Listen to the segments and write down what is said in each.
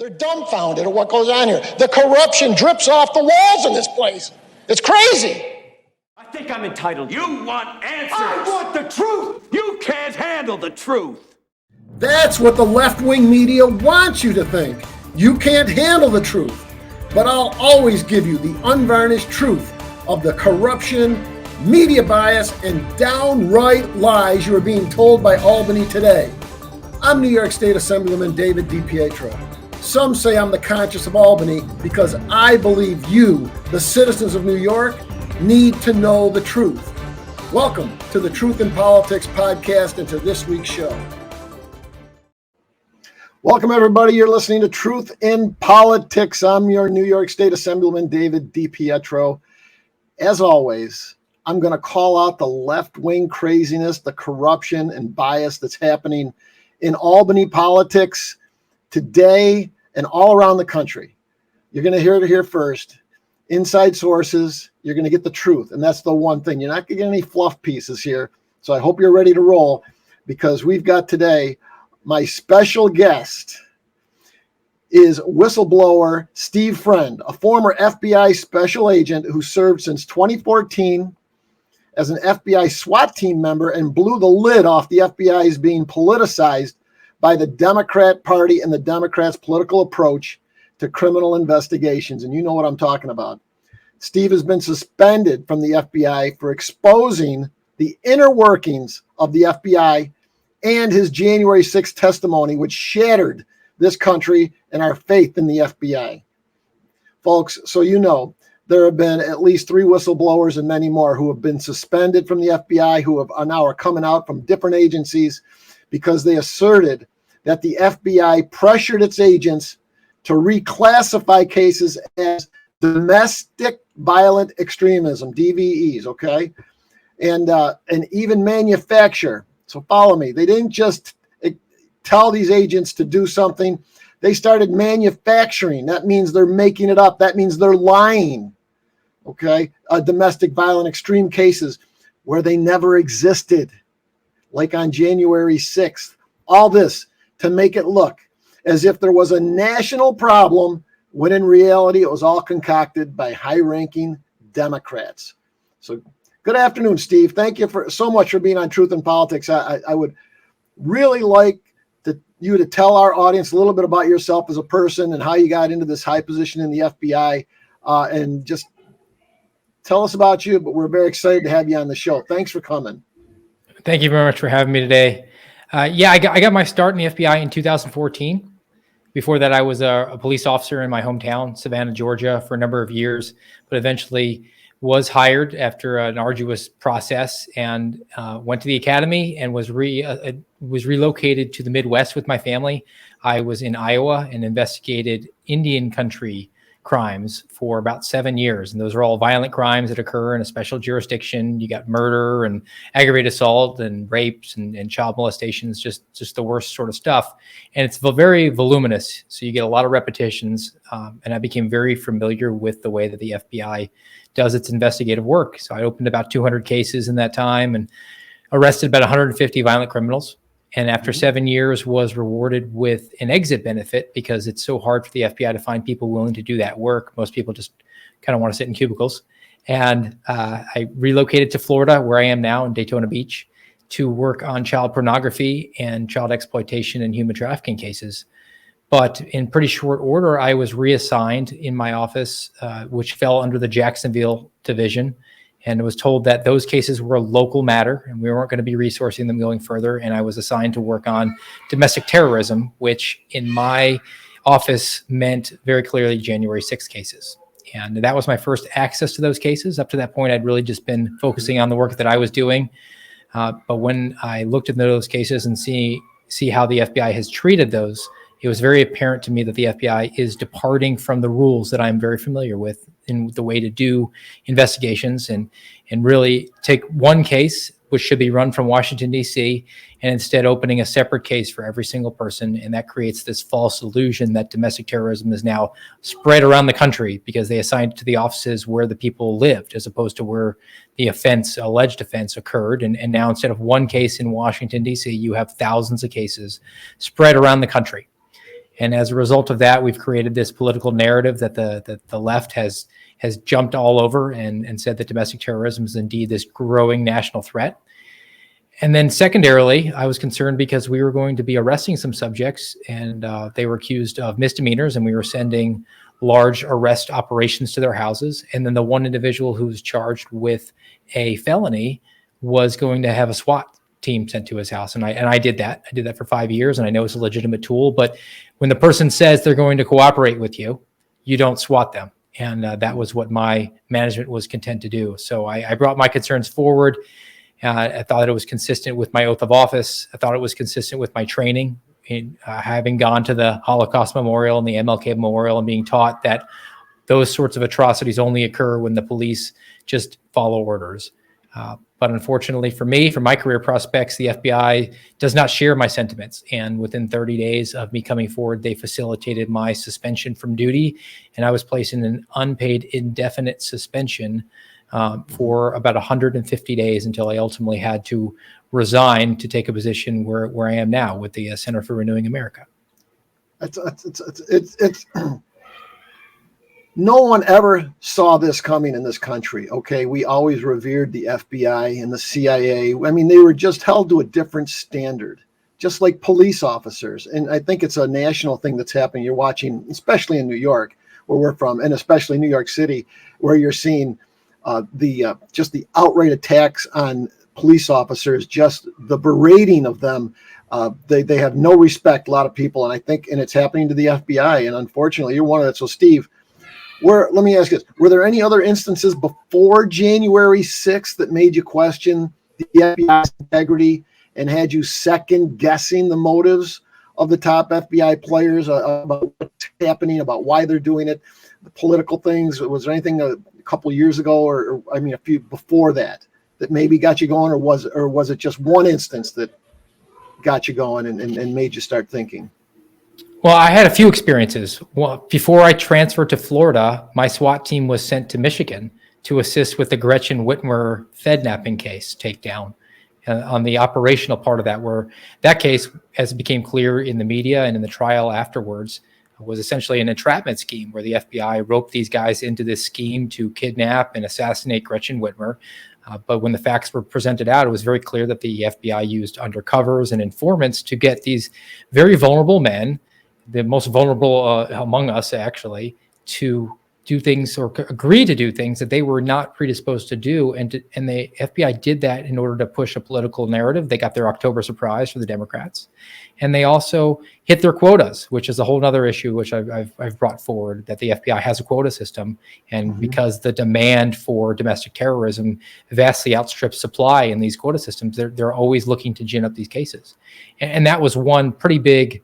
They're dumbfounded at what goes on here. The corruption drips off the walls in this place. It's crazy. I think I'm entitled. You want answers. I want the truth. You can't handle the truth. That's what the left-wing media wants you to think. You can't handle the truth. But I'll always give you the unvarnished truth of the corruption, media bias, and downright lies you are being told by Albany today. I'm New York State Assemblyman David DiPietro. Some say I'm the conscience of Albany because I believe you, the citizens of New York, need to know the truth. Welcome to the Truth in Politics podcast and to this week's show. Welcome, everybody. You're listening to Truth in Politics. I'm your New York State Assemblyman David DiPietro. As always, I'm going to call out the left-wing craziness, the corruption and bias that's happening in Albany politics today and all around the country. You're going to hear it here first. Inside sources, you're going to get the truth. And that's the one thing. You're not going to get any fluff pieces here. So I hope you're ready to roll because we've got today my special guest is whistleblower Steve Friend, a former FBI special agent who served since 2014 as an FBI SWAT team member and blew the lid off the FBI's being politicized by the Democrat Party and the Democrats' political approach to criminal investigations. And you know what I'm talking about. Steve has been suspended from the FBI for exposing the inner workings of the FBI and his January 6th testimony, which shattered this country and our faith in the FBI. Folks, so you know, there have been at least 3 whistleblowers and many more who have been suspended from the FBI, who are now coming out from different agencies because they asserted that the FBI pressured its agents to reclassify cases as domestic violent extremism, DVEs, okay? And even manufacture. So follow me. They didn't just tell these agents to do something. They started manufacturing. That means they're making it up. That means they're lying, okay? Domestic violent extreme cases where they never existed, like on January 6th. All this to make it look as if there was a national problem, when in reality it was all concocted by high-ranking Democrats. So good afternoon, Steve. Thank you so much for being on Truth in Politics. I would really like you to tell our audience a little bit about yourself as a person and how you got into this high position in the FBI, and just tell us about you. But we're very excited to have you on the show. Thanks for coming. Thank you very much for having me today. I got my start in the FBI in 2014. Before that, I was a police officer in my hometown, Savannah, Georgia, for a number of years, but eventually was hired after an arduous process and went to the academy and was relocated to the Midwest with my family. I was in Iowa and investigated Indian country crimes for about 7 years. And those are all violent crimes that occur in a special jurisdiction. You got murder and aggravated assault and rapes and child molestations, just the worst sort of stuff. And it's very voluminous. So you get a lot of repetitions. And I became very familiar with the way that the FBI does its investigative work. So I opened about 200 cases in that time and arrested about 150 violent criminals. And after 7 years was rewarded with an exit benefit because it's so hard for the FBI to find people willing to do that work. Most people just kind of want to sit in cubicles. And I relocated to Florida, where I am now in Daytona Beach, to work on child pornography and child exploitation and human trafficking cases. But in pretty short order, I was reassigned in my office, which fell under the Jacksonville division. And was told that those cases were a local matter and we weren't going to be resourcing them going further. And I was assigned to work on domestic terrorism, which in my office meant very clearly January 6th cases. And that was my first access to those cases. Up to that point, I'd really just been focusing on the work that I was doing. But when I looked into those cases and see how the FBI has treated those, it was very apparent to me that the FBI is departing from the rules that I'm very familiar with in the way to do investigations and really take one case, which should be run from Washington, D.C., and instead opening a separate case for every single person. And that creates this false illusion that domestic terrorism is now spread around the country because they assigned it to the offices where the people lived as opposed to where the alleged offense occurred. And now instead of one case in Washington, D.C., you have thousands of cases spread around the country. And as a result of that, we've created this political narrative that the left has jumped all over and said that domestic terrorism is indeed this growing national threat. And then secondarily, I was concerned because we were going to be arresting some subjects, and they were accused of misdemeanors, and we were sending large arrest operations to their houses. And then the one individual who was charged with a felony was going to have a SWAT team sent to his house. And I did that. I did that for 5 years, and I know it's a legitimate tool. But when the person says they're going to cooperate with you, you don't SWAT them. And that was what my management was content to do. So I brought my concerns forward. I thought it was consistent with my oath of office. I thought it was consistent with my training, in having gone to the Holocaust Memorial and the MLK Memorial and being taught that those sorts of atrocities only occur when the police just follow orders. But unfortunately for me, for my career prospects, the FBI does not share my sentiments. And within 30 days of me coming forward, they facilitated my suspension from duty. And I was placed in an unpaid indefinite suspension for about 150 days until I ultimately had to resign to take a position where I am now with the Center for Renewing America. It's no one ever saw this coming in this country. Okay, we always revered the FBI and the CIA. I mean, they were just held to a different standard, just like police officers. And I think it's a national thing that's happening. You're watching, especially in New York, where we're from, and especially New York City, where you're seeing just the outright attacks on police officers, just the berating of them. They have no respect, a lot of people, and I think, and it's happening to the FBI. And unfortunately, you're one of that. So, Steve, let me ask you this: were there any other instances before January 6th that made you question the FBI's integrity and had you second guessing the motives of the top FBI players about what's happening, about why they're doing it, the political things? Was there anything a couple years ago, or I mean, a few before that maybe got you going, or was it just one instance that got you going and made you start thinking? Well, I had a few experiences. Well, before I transferred to Florida, my SWAT team was sent to Michigan to assist with the Gretchen Whitmer Fednapping case takedown. On the operational part of that, where that case, as it became clear in the media and in the trial afterwards, was essentially an entrapment scheme where the FBI roped these guys into this scheme to kidnap and assassinate Gretchen Whitmer. But when the facts were presented out, it was very clear that the FBI used undercovers and informants to get these very vulnerable men, the most vulnerable among us actually, to do things or agree to do things that they were not predisposed to do. And the FBI did that in order to push a political narrative. They got their October surprise for the Democrats. And they also hit their quotas, which is a whole other issue, which I've brought forward, that the FBI has a quota system. And because the demand for domestic terrorism vastly outstrips supply in these quota systems, they're always looking to gin up these cases. And that was one pretty big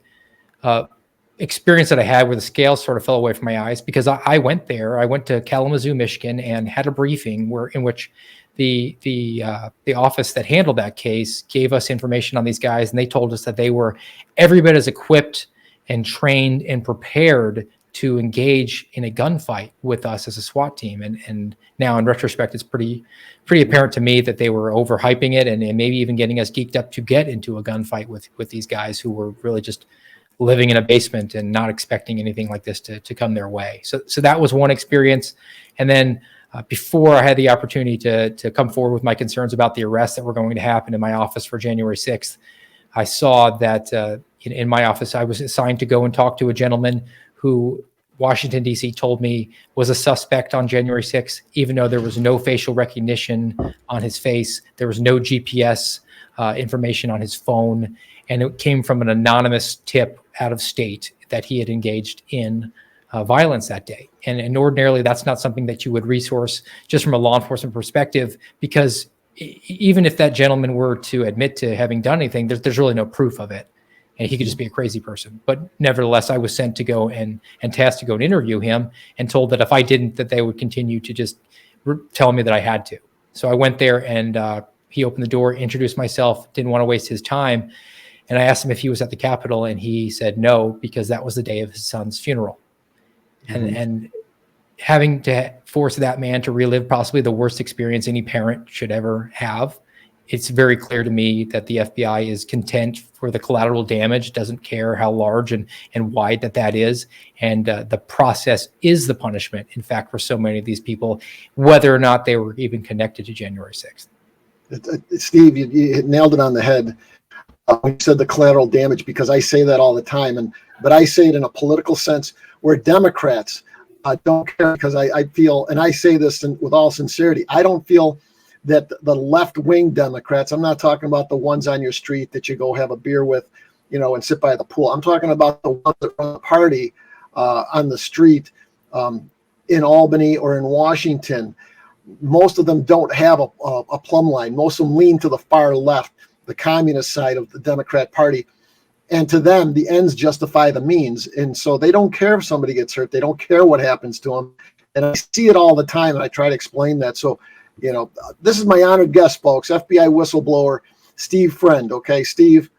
experience that I had where the scales sort of fell away from my eyes, because I went there. I went to Kalamazoo, Michigan, and had a briefing in which the office that handled that case gave us information on these guys, and they told us that they were every bit as equipped and trained and prepared to engage in a gunfight with us as a SWAT team. And now in retrospect, it's pretty apparent to me that they were overhyping it and maybe even getting us geeked up to get into a gunfight with these guys who were really just living in a basement and not expecting anything like this to come their way. So that was one experience. And then before I had the opportunity to come forward with my concerns about the arrests that were going to happen in my office for January 6th, I saw that in my office, I was assigned to go and talk to a gentleman who Washington, D.C. told me was a suspect on January 6th, even though there was no facial recognition on his face. There was no GPS information on his phone. And it came from an anonymous tip out of state that he had engaged in violence that day. And ordinarily, that's not something that you would resource just from a law enforcement perspective, because even if that gentleman were to admit to having done anything, there's really no proof of it. And he could just be a crazy person. But nevertheless, I was sent to go and tasked to go and interview him, and told that if I didn't, that they would continue to just tell me that I had to. So I went there, and he opened the door, introduced myself, didn't want to waste his time. And I asked him if he was at the Capitol, and he said no, because that was the day of his son's funeral. And having to force that man to relive possibly the worst experience any parent should ever have It's very clear to me that the FBI is content for the collateral damage, doesn't care how large and wide that is. And the process is the punishment, in fact, for so many of these people, whether or not they were even connected to January 6th. Steve, you nailed it on the head. You said the collateral damage, because I say that all the time, but I say it in a political sense, where Democrats don't care, because I feel, and I say this with all sincerity, I don't feel that the left-wing Democrats, I'm not talking about the ones on your street that you go have a beer with, and sit by the pool. I'm talking about the ones that run the party on the street in Albany or in Washington. Most of them don't have a plumb line. Most of them lean to the far left, the communist side of the Democrat Party. And to them, the ends justify the means. And so they don't care if somebody gets hurt. They don't care what happens to them. And I see it all the time, and I try to explain that. So, this is my honored guest, folks, FBI whistleblower, Steve Friend. Okay, Steve,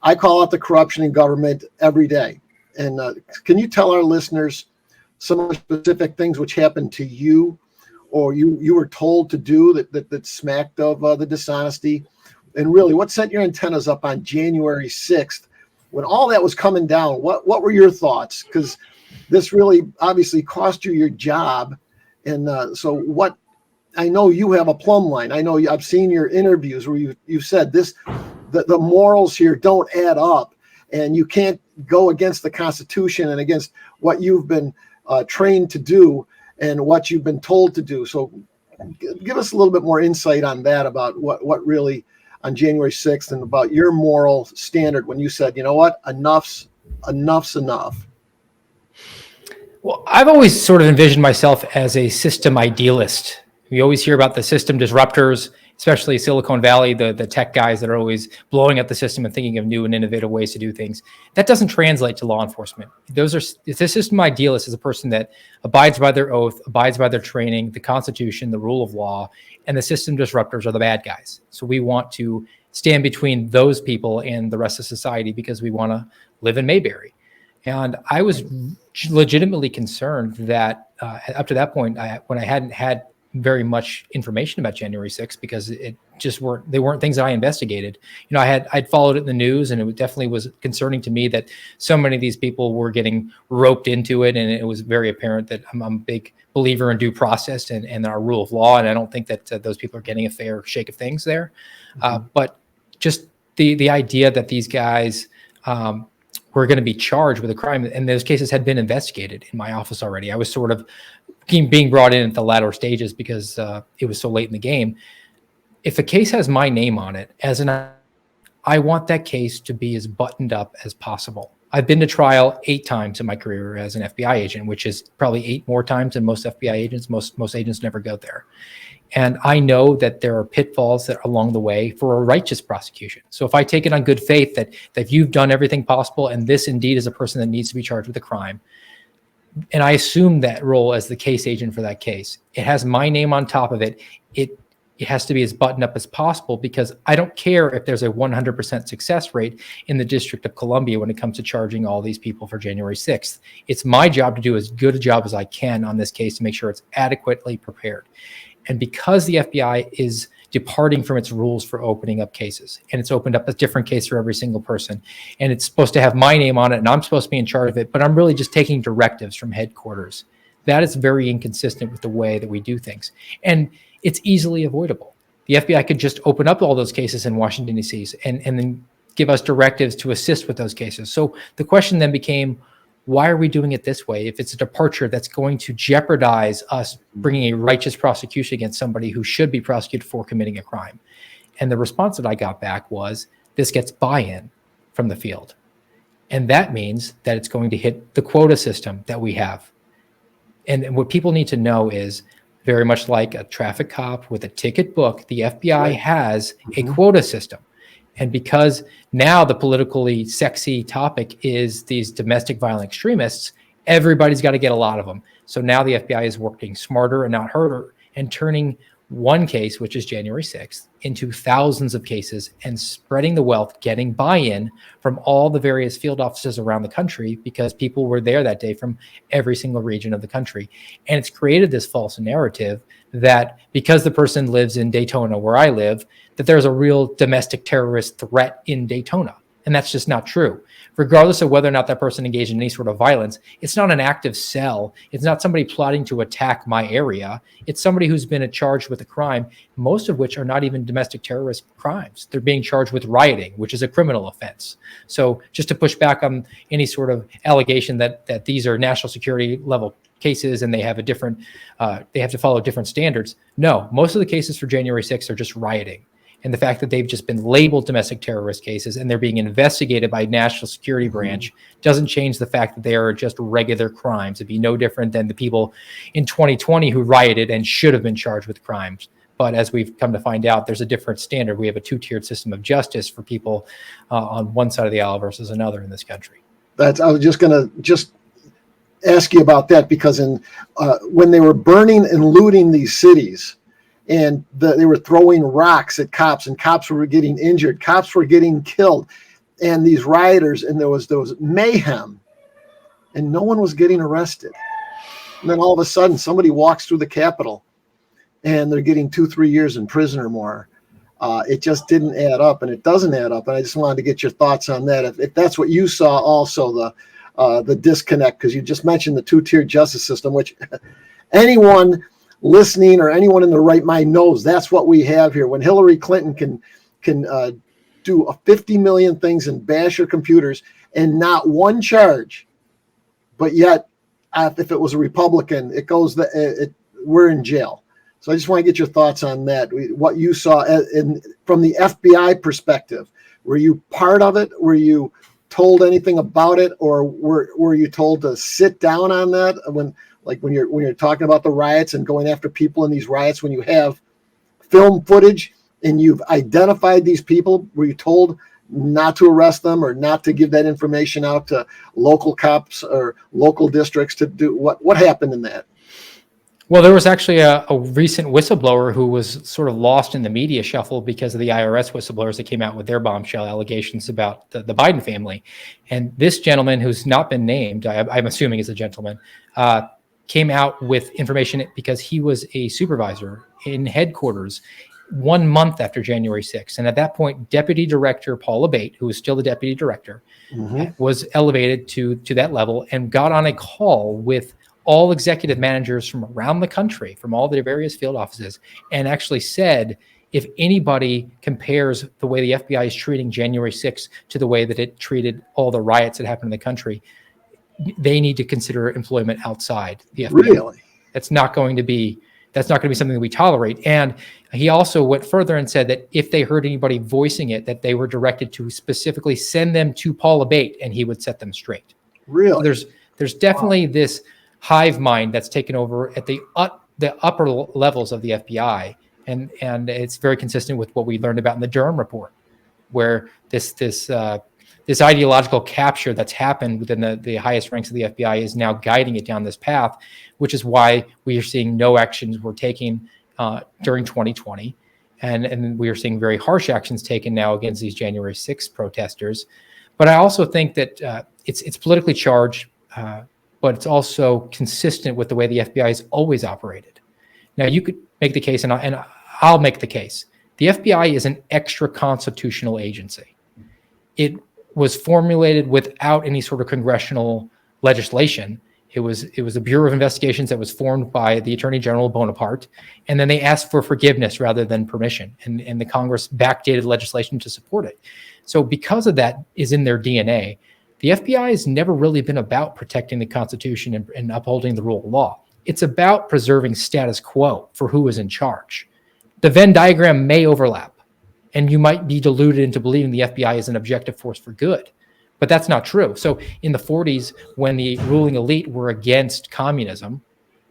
I call out the corruption in government every day. And can you tell our listeners some of the specific things which happened to you, or you were told to do that smacked of the dishonesty? And really, what set your antennas up on January 6th when all that was coming down? What were your thoughts? Because this really obviously cost you your job. And so what? I know you have a plumb line. I know I've seen your interviews where you said this, the morals here don't add up, and you can't go against the Constitution and against what you've been trained to do and what you've been told to do. So give us a little bit more insight on that, about what really on January 6th, and about your moral standard when you said, you know what, enough's enough. Well, I've always sort of envisioned myself as a system idealist. We always hear about the system disruptors, especially Silicon Valley, the tech guys that are always blowing up the system and thinking of new and innovative ways to do things. That doesn't translate to law enforcement. It's a system idealist is a person that abides by their oath, abides by their training, the Constitution, the rule of law, and the system disruptors are the bad guys. So we want to stand between those people and the rest of society, because we want to live in Mayberry. And I was legitimately concerned that up to that point, when I hadn't had very much information about January 6th, because they weren't things that I investigated. I'd followed it in the news, and it definitely was concerning to me that so many of these people were getting roped into it. And it was very apparent that I'm a big believer in due process and our rule of law. And I don't think that those people are getting a fair shake of things there. But just the idea that these guys were going to be charged with a crime, and those cases had been investigated in my office already. I was sort of being brought in at the latter stages because it was so late in the game. If a case has my name on it, I want that case to be as buttoned up as possible. I've been to trial 8 times in my career as an FBI agent, which is probably 8 more times than most FBI agents. Most agents never go there. And I know that there are pitfalls that are along the way for a righteous prosecution. So if I take it on good faith that you've done everything possible, and this indeed is a person that needs to be charged with a crime, and I assume that role as the case agent for that case, it has my name on top of it. It has to be as buttoned up as possible, because I don't care if there's a 100% success rate in the District of Columbia when it comes to charging all these people for January 6th. It's my job to do as good a job as I can on this case to make sure it's adequately prepared. And because the FBI is departing from its rules for opening up cases, and it's opened up a different case for every single person, and it's supposed to have my name on it, and I'm supposed to be in charge of it, but I'm really just taking directives from headquarters. That is very inconsistent with the way that we do things. And it's easily avoidable. The FBI could just open up all those cases in Washington, D.C., and then give us directives to assist with those cases. So the question then became, why are we doing it this way if it's a departure that's going to jeopardize us bringing a righteous prosecution against somebody who should be prosecuted for committing a crime? And the response that I got back was, this gets buy-in from the field. And that means that it's going to hit the quota system that we have. And what people need to know is, very much like a traffic cop with a ticket book, the FBI has a quota system. And because now the politically sexy topic is these domestic violent extremists, everybody's got to get a lot of them. So now the FBI is working smarter and not harder, and turning one case, which is January 6th, into thousands of cases and spreading the wealth, getting buy-in from all the various field offices around the country because people were there that day from every single region of the country. And it's created this false narrative that because the person lives in Daytona, where I live, that there's a real domestic terrorist threat in Daytona. And that's just not true. Regardless of whether or not that person engaged in any sort of violence, it's not an active cell. It's not somebody plotting to attack my area. It's somebody who's been charged with a crime, most of which are not even domestic terrorist crimes. They're being charged with rioting, which is a criminal offense. So just to push back on any sort of allegation that these are national security level cases and they have a different, they have to follow different standards. No, most of the cases for January 6th are just rioting. And the fact that they've just been labeled domestic terrorist cases and they're being investigated by National Security Branch doesn't change the fact that they are just regular crimes. It'd be no different than the people in 2020 who rioted and should have been charged with crimes. But as we've come to find out, there's a different standard. We have a two-tiered system of justice for people on one side of the aisle versus another in this country. I was just going to ask you about that because when they were burning and looting these cities, and they were throwing rocks at cops, and cops were getting injured. Cops were getting killed, and these rioters, and there was mayhem, and no one was getting arrested. And then all of a sudden, somebody walks through the Capitol, and they're getting 2-3 years in prison or more. It just didn't add up, and it doesn't add up. And I just wanted to get your thoughts on that. If that's what you saw, also the disconnect, because you just mentioned the two-tiered justice system, which anyone listening or anyone in their right mind knows that's what we have here. When Hillary Clinton can do 50 million things and bash your computers and not one charge, but yet if it was a Republican, we're in jail. So I just want to get your thoughts on that. What you saw from the FBI perspective. Were you part of it? Were you told anything about it, or were you told to sit down on that when you're talking about the riots and going after people in these riots, when you have film footage and you've identified these people, were you told not to arrest them or not to give that information out to local cops or local districts to do what happened in that? Well, there was actually a recent whistleblower who was sort of lost in the media shuffle because of the IRS whistleblowers that came out with their bombshell allegations about the Biden family. And this gentleman, who's not been named, I'm assuming is a gentleman, came out with information because he was a supervisor in headquarters 1 month after January 6th. And at that point, Deputy Director Paul Abate, who was still the Deputy Director, was elevated to that level and got on a call with all executive managers from around the country, from all the various field offices, and actually said, if anybody compares the way the FBI is treating January 6th to the way that it treated all the riots that happened in the country, they need to consider employment outside the FBI. Really? That's not going to be something that we tolerate. And he also went further and said that if they heard anybody voicing it, that they were directed to specifically send them to Paul Abate and he would set them straight. Really? So there's definitely this hive mind that's taken over at the upper levels of the FBI. And it's very consistent with what we learned about in the Durham report, where this ideological capture that's happened within the highest ranks of the FBI is now guiding it down this path, which is why we are seeing no actions were taken during 2020. And we are seeing very harsh actions taken now against these January 6th protesters. But I also think that it's politically charged, but it's also consistent with the way the FBI has always operated. Now, you could make the case, and I'll make the case. The FBI is an extra constitutional agency. It was formulated without any sort of congressional legislation. It was a Bureau of Investigations that was formed by the Attorney General Bonaparte, and then they asked for forgiveness rather than permission, and the Congress backdated legislation to support it. So because of that is in their DNA, the FBI has never really been about protecting the Constitution and upholding the rule of law. It's about preserving status quo for who is in charge. The Venn diagram may overlap, and you might be deluded into believing the FBI is an objective force for good, but that's not true. So in the 40s, when the ruling elite were against communism,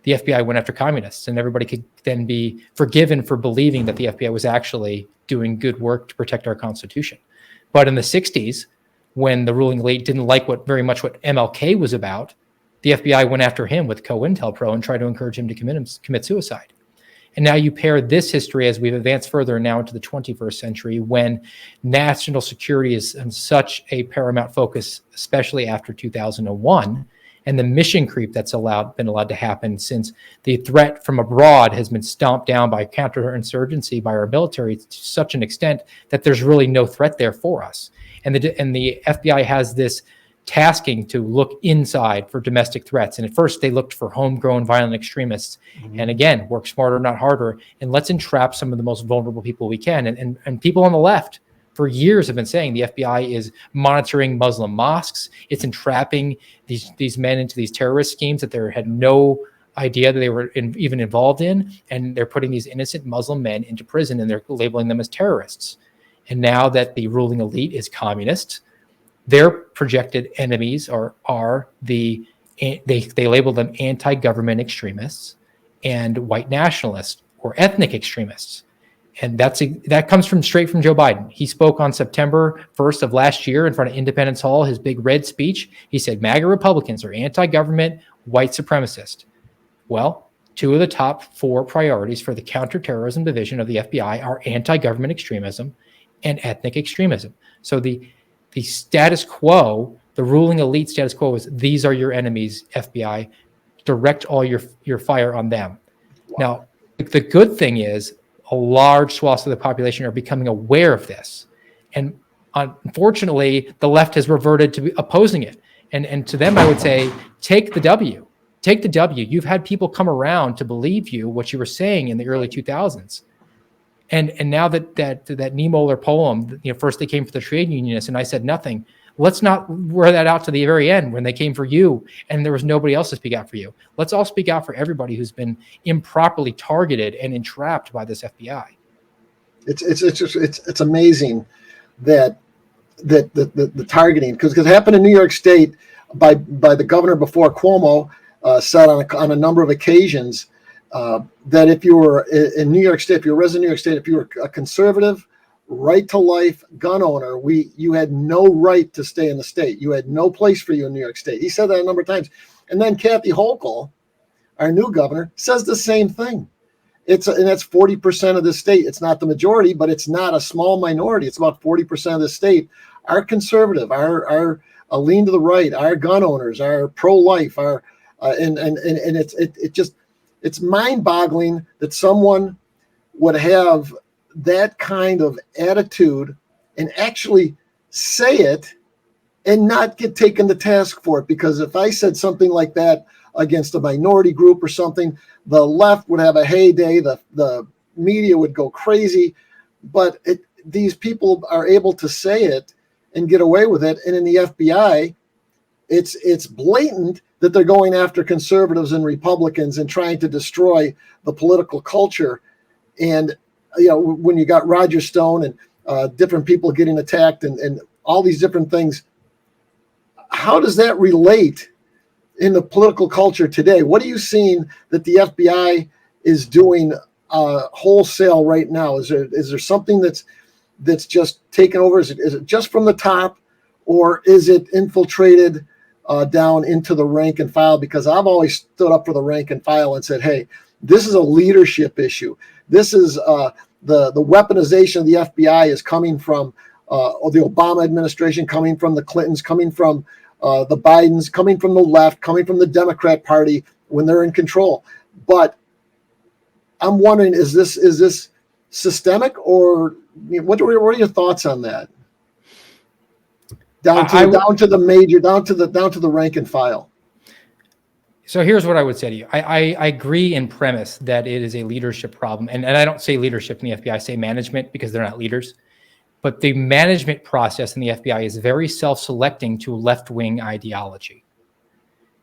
the FBI went after communists, and everybody could then be forgiven for believing that the FBI was actually doing good work to protect our Constitution. But in the 60s, when the ruling elite didn't like very much what MLK was about, the FBI went after him with COINTELPRO and tried to encourage him to commit suicide. And now you pair this history as we've advanced further now into the 21st century, when national security is in such a paramount focus, especially after 2001, and the mission creep that's been allowed to happen since the threat from abroad has been stomped down by counterinsurgency by our military to such an extent that there's really no threat there for us. And the FBI has this tasking to look inside for domestic threats. And at first they looked for homegrown violent extremists. And again, work smarter, not harder. And let's entrap some of the most vulnerable people we can. And people on the left for years have been saying the FBI is monitoring Muslim mosques. It's entrapping these men into these terrorist schemes that they had no idea that they were even involved in. And they're putting these innocent Muslim men into prison, and they're labeling them as terrorists. And now that the ruling elite is communist, their projected enemies they label them anti-government extremists and white nationalists or ethnic extremists. And that comes straight from Joe Biden. He spoke on September 1st of last year in front of Independence Hall, his big red speech. He said, MAGA Republicans are anti-government, white supremacist. Well, two of the top 4 priorities for the counterterrorism division of the FBI are anti-government extremism and ethnic extremism. So the status quo, the ruling elite status quo is, these are your enemies, FBI. Direct all your fire on them. Wow. Now, the good thing is, a large swath of the population are becoming aware of this. And unfortunately, the left has reverted to opposing it. And to them, I would say, take the W. Take the W. You've had people come around to believe what you were saying in the early 2000s. And now that Niemöller poem, first they came for the trade unionists and I said nothing. Let's not wear that out to the very end when they came for you and there was nobody else to speak out for you. Let's all speak out for everybody who's been improperly targeted and entrapped by this FBI. It's amazing that the targeting, because it happened in New York State by the governor before Cuomo said on a number of occasions that if you were in New York State, if you're a resident of New York State, if you were a conservative, right to life gun owner, you had no right to stay in the state. You had no place for you in New York State. He said that a number of times. And then Kathy Hochul, our new governor, says the same thing. And that's 40% of the state. It's not the majority, but it's not a small minority. It's about 40% of the state are conservative, are lean to the right, are gun owners, are pro-life, it's mind-boggling that someone would have that kind of attitude and actually say it and not get taken to task for it. Because if I said something like that against a minority group or something, the left would have a heyday, the media would go crazy, but these people are able to say it and get away with it. And in the FBI, it's blatant that they're going after conservatives and Republicans and trying to destroy the political culture. And when you got Roger Stone and different people getting attacked and all these different things, how does that relate in the political culture today? What are you seeing that the FBI is doing wholesale right now? Is there something that's just taken over? Is it just from the top, or is it infiltrated down into the rank and file? Because I've always stood up for the rank and file and said, hey, this is a leadership issue. This is the weaponization of the FBI is coming from the Obama administration, coming from the Clintons, coming from the Bidens, coming from the left, coming from the Democrat Party when they're in control. But I'm wondering, is this systemic, or what are your thoughts on that? Down to the rank and file. So here's what I would say to you. I agree in premise that it is a leadership problem. And I don't say leadership in the FBI, I say management, because they're not leaders. But the management process in the FBI is very self-selecting to left-wing ideology.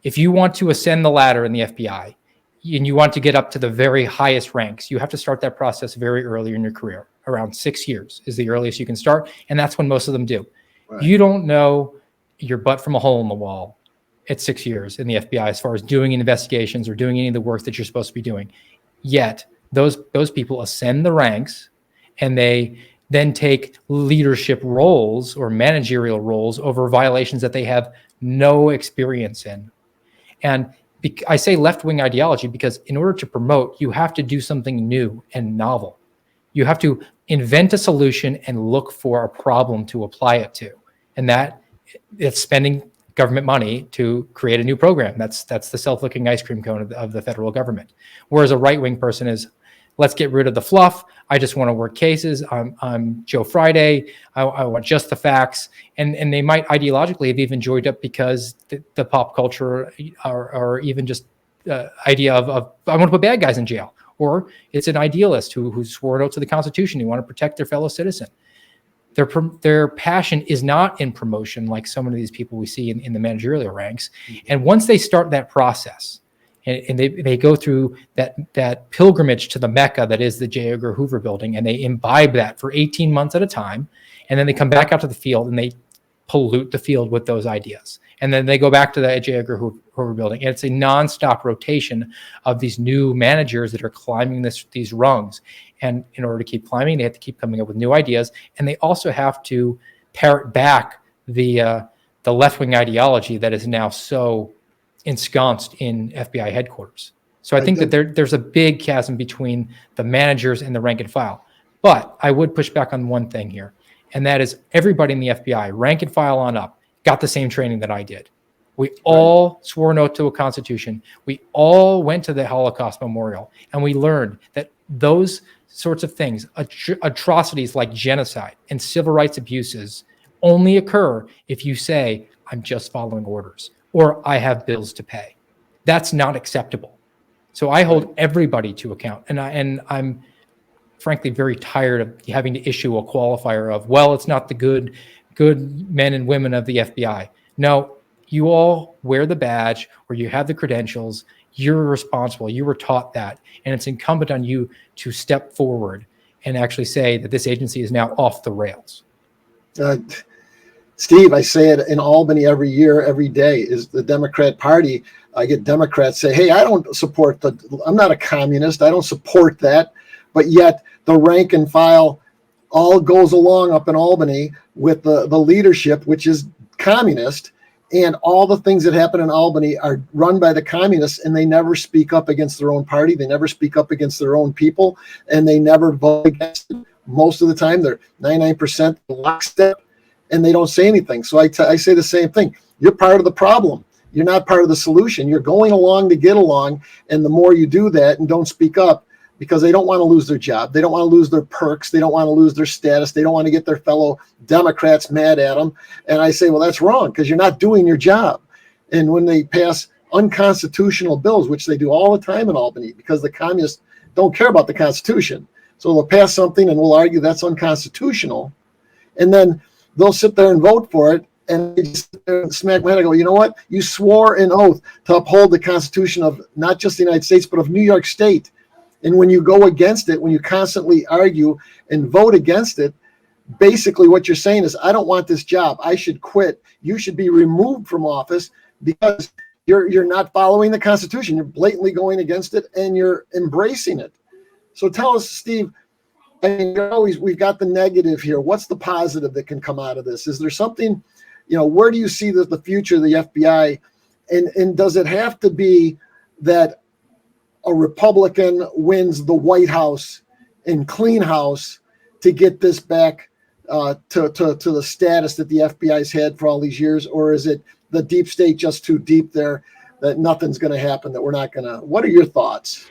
If you want to ascend the ladder in the FBI and you want to get up to the very highest ranks, you have to start that process very early in your career. Around 6 years is the earliest you can start. And that's when most of them do. Right. You don't know your butt from a hole in the wall at 6 years in the FBI as far as doing investigations or doing any of the work that you're supposed to be doing. Yet those people ascend the ranks and they then take leadership roles or managerial roles over violations that they have no experience in. And I say left-wing ideology because in order to promote, you have to do something new and novel. You have to invent a solution and look for a problem to apply it to. And that it's spending government money to create a new program. That's the self-licking ice cream cone of the federal government. Whereas a right-wing person is, let's get rid of the fluff. I just want to work cases. I'm Joe Friday. I want just the facts. And they might ideologically have even joined up because the pop culture or even just idea of I want to put bad guys in jail. Or it's an idealist who swore an oath to the Constitution. They want to protect their fellow citizen. Their passion is not in promotion like so many of these people we see in the managerial ranks. And once they start that process, and they go through that pilgrimage to the Mecca that is the J. Edgar Hoover building, and they imbibe that for 18 months at a time, and then they come back out to the field and they pollute the field with those ideas. And then they go back to the J. Edgar Hoover building. And it's a nonstop rotation of these new managers that are climbing these rungs. And in order to keep climbing, they have to keep coming up with new ideas. And they also have to parrot back the left-wing ideology that is now so ensconced in FBI headquarters. So I think that there's a big chasm between the managers and the rank and file. But I would push back on one thing here, and that is everybody in the FBI, rank and file on up, got the same training that I did. We all swore an oath to a Constitution. We all went to the Holocaust Memorial, and we learned that those sorts of things, atrocities like genocide and civil rights abuses, only occur if you say, I'm just following orders, or I have bills to pay. That's not acceptable. So I hold everybody to account, and I'm frankly very tired of having to issue a qualifier of, well, it's not the good men and women of the FBI. No, you all wear the badge or you have the credentials. You're responsible. You were taught that. And it's incumbent on you to step forward and actually say that this agency is now off the rails. Steve, I say it in Albany every year, every day, is the Democrat Party. I get Democrats say, hey, I don't support I'm not a communist. I don't support that. But yet the rank and file all goes along up in Albany with the leadership, which is communist. And all the things that happen in Albany are run by the communists, and they never speak up against their own party. They never speak up against their own people, and they never vote against it. Most of the time, they're 99% lockstep, and they don't say anything. So I say the same thing. You're part of the problem. You're not part of the solution. You're going along to get along, and the more you do that and don't speak up, because they don't want to lose their job. They don't want to lose their perks. They don't want to lose their status. They don't want to get their fellow Democrats mad at them. And I say, well, that's wrong, because you're not doing your job. And when they pass unconstitutional bills, which they do all the time in Albany, because the communists don't care about the Constitution. So they'll pass something and we'll argue that's unconstitutional. And then they'll sit there and vote for it. And they just sit there and smack my head. I go, you know what? You swore an oath to uphold the Constitution of not just the United States, but of New York State. And when you go against it, when you constantly argue and vote against it, basically what you're saying is, I don't want this job. I should quit. You should be removed from office because you're not following the Constitution. You're blatantly going against it and you're embracing it. So tell us, Steve, I mean, we've got the negative here. What's the positive that can come out of this? Is there something, where do you see the future of the FBI? And does it have to be that a Republican wins the White House and clean house to get this back to the status that the FBI's had for all these years? Or is it the deep state just too deep there that nothing's going to happen, that we're not going to? What are your thoughts?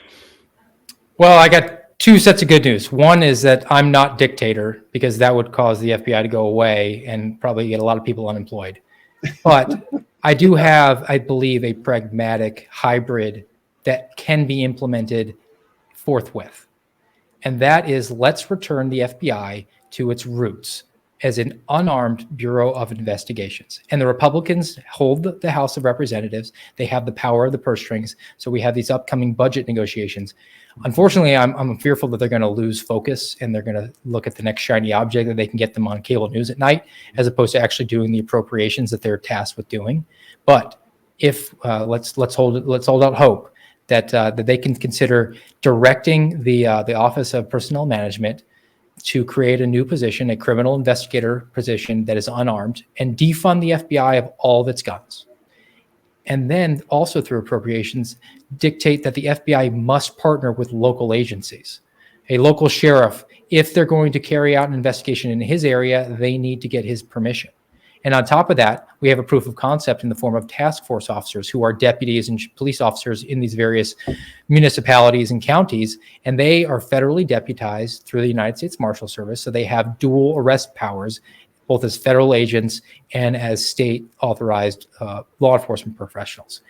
Well, I got two sets of good news. One is that I'm not dictator, because that would cause the FBI to go away and probably get a lot of people unemployed. But I do have, I believe, a pragmatic hybrid that can be implemented forthwith. And that is, let's return the FBI to its roots as an unarmed Bureau of Investigations. And the Republicans hold the House of Representatives. They have the power of the purse strings. So we have these upcoming budget negotiations. Unfortunately, I'm fearful that they're going to lose focus and they're going to look at the next shiny object that they can get them on cable news at night, as opposed to actually doing the appropriations that they're tasked with doing. But if let's hold out hope that they can consider directing the Office of Personnel Management to create a new position, a criminal investigator position that is unarmed, and defund the FBI of all of its guns. and then also through appropriations, dictate that the FBI must partner with local agencies. A local sheriff, if they're going to carry out an investigation in his area, they need to get his permission. And on top of that, we have a proof of concept in the form of task force officers who are deputies and police officers in these various municipalities and counties, and they are federally deputized through the United States Marshal Service, so they have dual arrest powers, both as federal agents and as state authorized law enforcement professionals.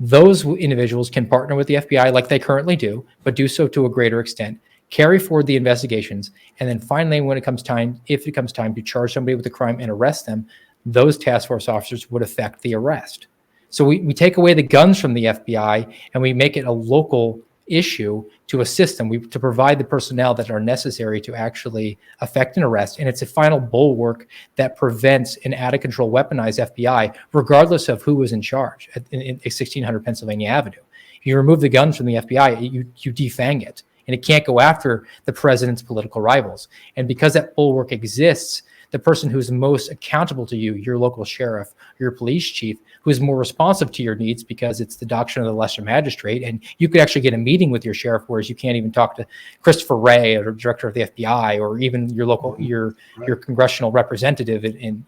Those individuals can partner with the FBI like they currently do, but do so to a greater extent, carry forward the investigations, and then finally, when it comes time, if it comes time to charge somebody with a crime and arrest them, those task force officers would effect the arrest. So we take away the guns from the FBI and we make it a local issue to assist them, to provide the personnel that are necessary to actually effect an arrest. And it's a final bulwark that prevents an out-of-control weaponized FBI, regardless of who is in charge in 1600 Pennsylvania Avenue. You remove the guns from the FBI, you defang it, and it can't go after the president's political rivals. And because that bulwark exists, the person who's most accountable to you, your local sheriff, your police chief, who is more responsive to your needs because it's the doctrine of the lesser magistrate, and you could actually get a meeting with your sheriff, whereas you can't even talk to Christopher Wray or director of the FBI or even your local, your congressional representative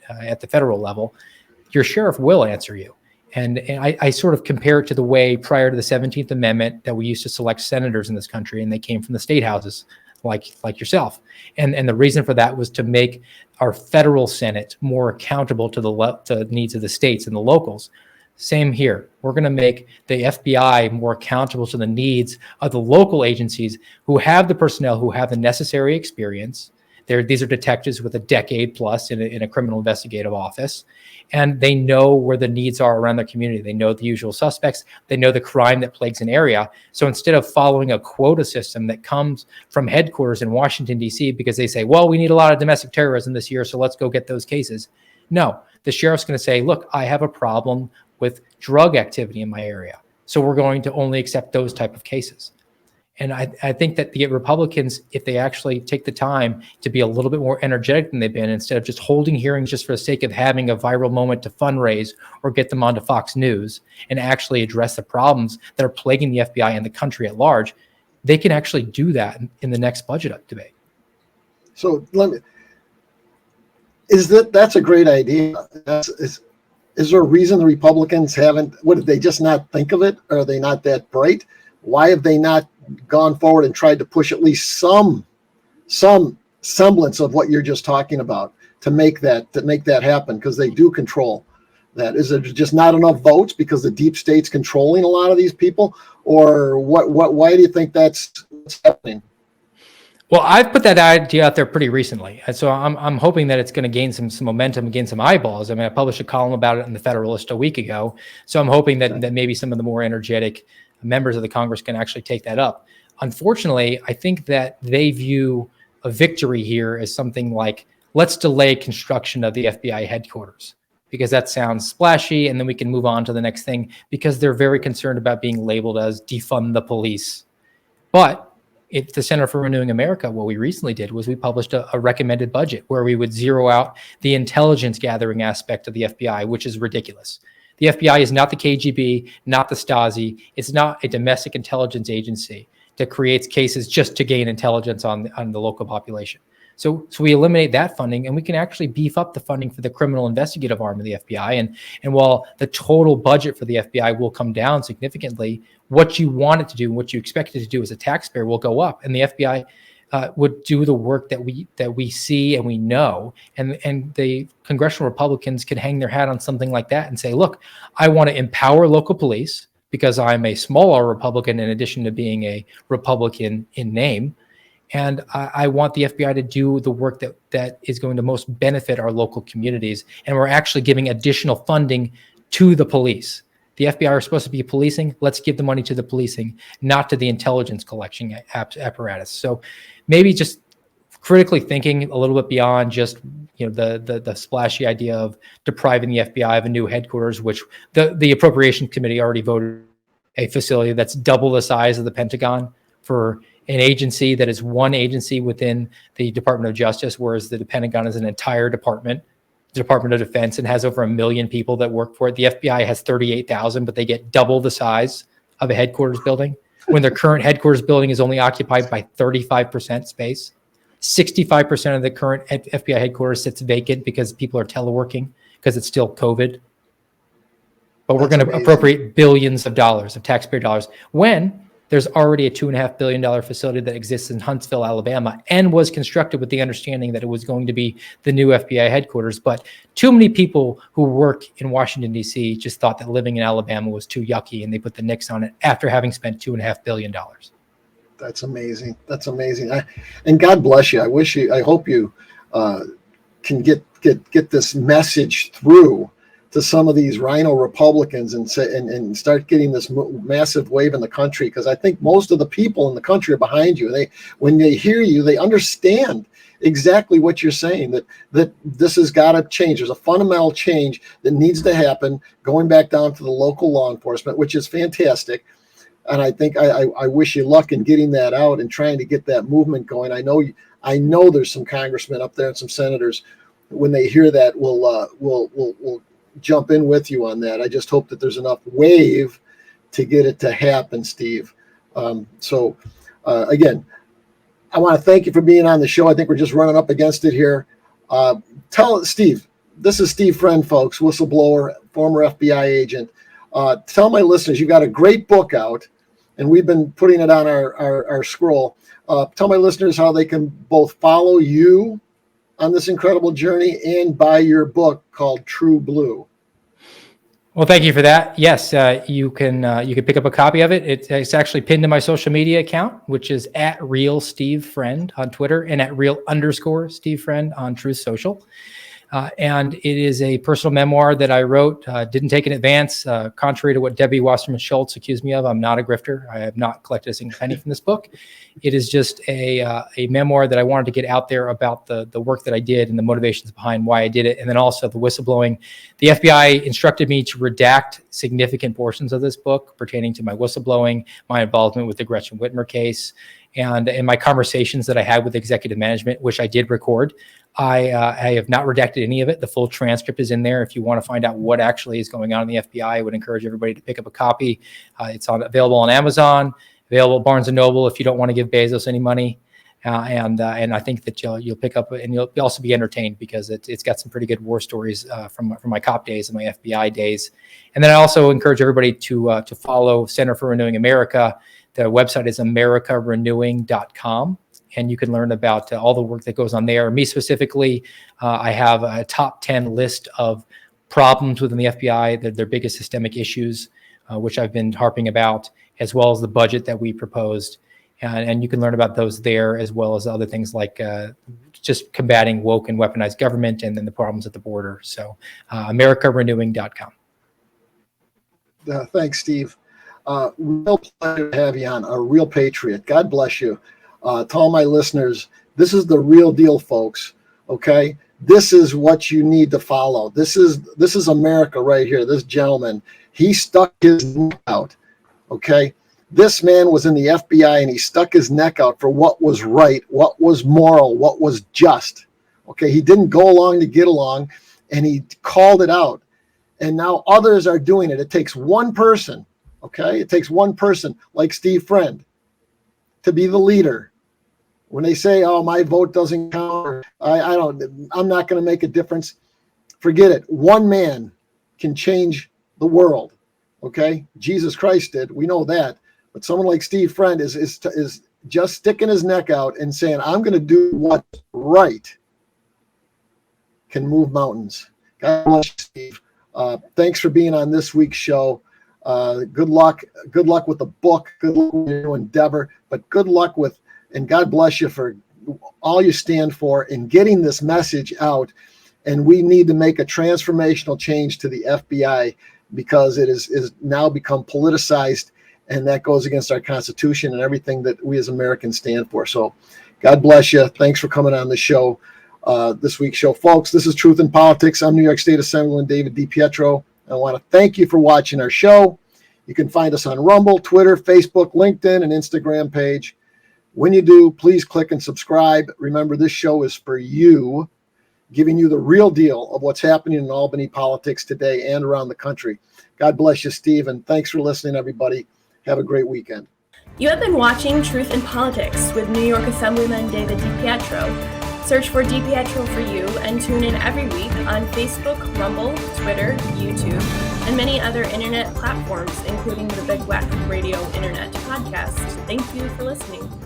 at the federal level. Your sheriff will answer you. And I sort of compare it to the way prior to the 17th Amendment that we used to select senators in this country, and they came from the state houses, like yourself. And the reason for that was to make our federal Senate more accountable to the needs of the states and the locals. Same here. We're going to make the FBI more accountable to the needs of the local agencies who have the personnel, who have the necessary experience. These are detectives with a decade plus in a criminal investigative office, and they know where the needs are around their community. They know the usual suspects. They know the crime that plagues an area. So instead of following a quota system that comes from headquarters in Washington, D.C., because they say, well, we need a lot of domestic terrorism this year, so let's go get those cases. No, the sheriff's going to say, look, I have a problem with drug activity in my area, so we're going to only accept those type of cases. And I think that the Republicans, if they actually take the time to be a little bit more energetic than they've been, instead of just holding hearings just for the sake of having a viral moment to fundraise or get them onto Fox News, and actually address the problems that are plaguing the FBI and the country at large, they can actually do that in the next budget debate. So that's a great idea. Is there a reason the Republicans haven't? What, did they just not think of it? Are they not that bright? Why have they not gone forward and tried to push at least some semblance of what you're just talking about to make that happen? Because they do control that. Is there just not enough votes because the deep state's controlling a lot of these people, or what? Why do you think that's what's happening? Well, I've put that idea out there pretty recently, and so I'm hoping that it's going to gain some momentum, gain some eyeballs. I mean, I published a column about it in the Federalist a week ago, so I'm hoping that maybe some of the more energetic members of the Congress can actually take that up. Unfortunately, I think that they view a victory here as something like, let's delay construction of the FBI headquarters, because that sounds splashy, and then we can move on to the next thing, because they're very concerned about being labeled as defund the police. But at the Center for Renewing America, what we recently did was we published a recommended budget where we would zero out the intelligence gathering aspect of the FBI, which is ridiculous. The FBI is not the KGB, not the Stasi. It's not a domestic intelligence agency that creates cases just to gain intelligence on the local population. So we eliminate that funding, and we can actually beef up the funding for the criminal investigative arm of the FBI. And while the total budget for the FBI will come down significantly, what you want it to do and what you expect it to do as a taxpayer will go up. And the FBI would do the work that we see and we know. And the congressional Republicans can hang their hat on something like that and say, look, I want to empower local police because I'm a smaller Republican in addition to being a Republican in name. And I want the FBI to do the work that is going to most benefit our local communities. And we're actually giving additional funding to the police. The FBI are supposed to be policing. Let's give the money to the policing, not to the intelligence collection apparatus. So maybe just critically thinking a little bit beyond just the splashy idea of depriving the FBI of a new headquarters, which the Appropriations Committee already voted a facility that's double the size of the Pentagon for an agency that is one agency within the Department of Justice, whereas the Pentagon is an entire department. Department of Defense and has over 1 million people that work for it. The FBI has 38,000, but they get double the size of a headquarters building when their current headquarters building is only occupied by 35% space. 65% of the current FBI headquarters sits vacant because people are teleworking because it's still COVID. But we're going to appropriate billions of dollars of taxpayer dollars when there's already a $2.5 billion facility that exists in Huntsville, Alabama, and was constructed with the understanding that it was going to be the new FBI headquarters. But too many people who work in Washington, D.C. just thought that living in Alabama was too yucky, and they put the nix on it after having spent $2.5 billion. That's amazing. That's amazing. And God bless you. I hope you can get this message through to some of these rhino Republicans and start getting this massive wave in the country, because I think most of the people in the country are behind you. When they hear you, they understand exactly what you're saying, that this has got to change. There's a fundamental change that needs to happen, going back down to the local law enforcement, which is fantastic. And I think I wish you luck in getting that out and trying to get that movement going. I know there's some congressmen up there and some senators, when they hear that, will jump in with you on that. I just hope that there's enough wave to get it to happen, Steve. Again, I want to thank you for being on the show. I think we're just running up against it here. Tell Steve, this is Steve Friend, folks, whistleblower, former FBI agent. Tell my listeners, you got a great book out, and we've been putting it on our scroll. Tell my listeners how they can both follow you on this incredible journey and buy your book called True Blue. Well, thank you for that. Yes, you can pick up a copy of it. It's actually pinned to my social media account, which is @RealSteveFriend on Twitter and @real_SteveFriend on Truth Social. And it is a personal memoir that I wrote, didn't take in advance, contrary to what Debbie Wasserman Schultz accused me of. I'm not a grifter. I have not collected a single penny from this book. It is just a memoir that I wanted to get out there about the work that I did and the motivations behind why I did it. And then also the whistleblowing. The FBI instructed me to redact significant portions of this book pertaining to my whistleblowing, my involvement with the Gretchen Whitmer case, and in my conversations that I had with executive management, which I did record. I have not redacted any of it. The full transcript is in there. If you want to find out what actually is going on in the FBI, I would encourage everybody to pick up a copy. It's available on Amazon, available at Barnes & Noble if you don't want to give Bezos any money. And I think that you'll pick up, and you'll also be entertained because it's got some pretty good war stories from my cop days and my FBI days. And then I also encourage everybody to follow Center for Renewing America. The website is americarenewing.com. And you can learn about all the work that goes on there. Me specifically, I have a top 10 list of problems within the FBI, their biggest systemic issues, which I've been harping about, as well as the budget that we proposed. And you can learn about those there, as well as other things like just combating woke and weaponized government and then the problems at the border. So americarenewing.com. Thanks, Steve. Real pleasure to have you on, a real patriot. God bless you. To all my listeners, this is the real deal, folks. Okay, this is what you need to follow. This is America right here. This gentleman, he stuck his neck out. Okay, this man was in the FBI and he stuck his neck out for what was right, what was moral, what was just. Okay, he didn't go along to get along, and he called it out. And now others are doing it. It takes one person. Okay, it takes one person like Steve Friend to be the leader. When they say, "Oh, my vote doesn't count," I'm not going to make a difference. Forget it. One man can change the world. Okay, Jesus Christ did. We know that. But someone like Steve Friend is just sticking his neck out and saying, "I'm going to do what's right." Can move mountains. God bless you, Steve. Thanks for being on this week's show. Good luck with the book. Good luck with your endeavor. But good luck with. And God bless you for all you stand for in getting this message out. And we need to make a transformational change to the FBI because it is now become politicized, and that goes against our Constitution and everything that we as Americans stand for. So God bless you. Thanks for coming on the show, this week's show. Folks, this is Truth in Politics. I'm New York State Assemblyman David DiPietro. I want to thank you for watching our show. You can find us on Rumble, Twitter, Facebook, LinkedIn, and Instagram page. When you do, please click and subscribe. Remember, this show is for you. giving you the real deal of what's happening in Albany politics today and around the country. God bless you, Steve, and thanks for listening, everybody. Have a great weekend. You have been watching Truth in Politics with New York Assemblyman David DiPietro. Search for DiPietro for you and tune in every week on Facebook, Rumble, Twitter, YouTube, and many other internet platforms, including the Big Whack Radio Internet podcast. Thank you for listening.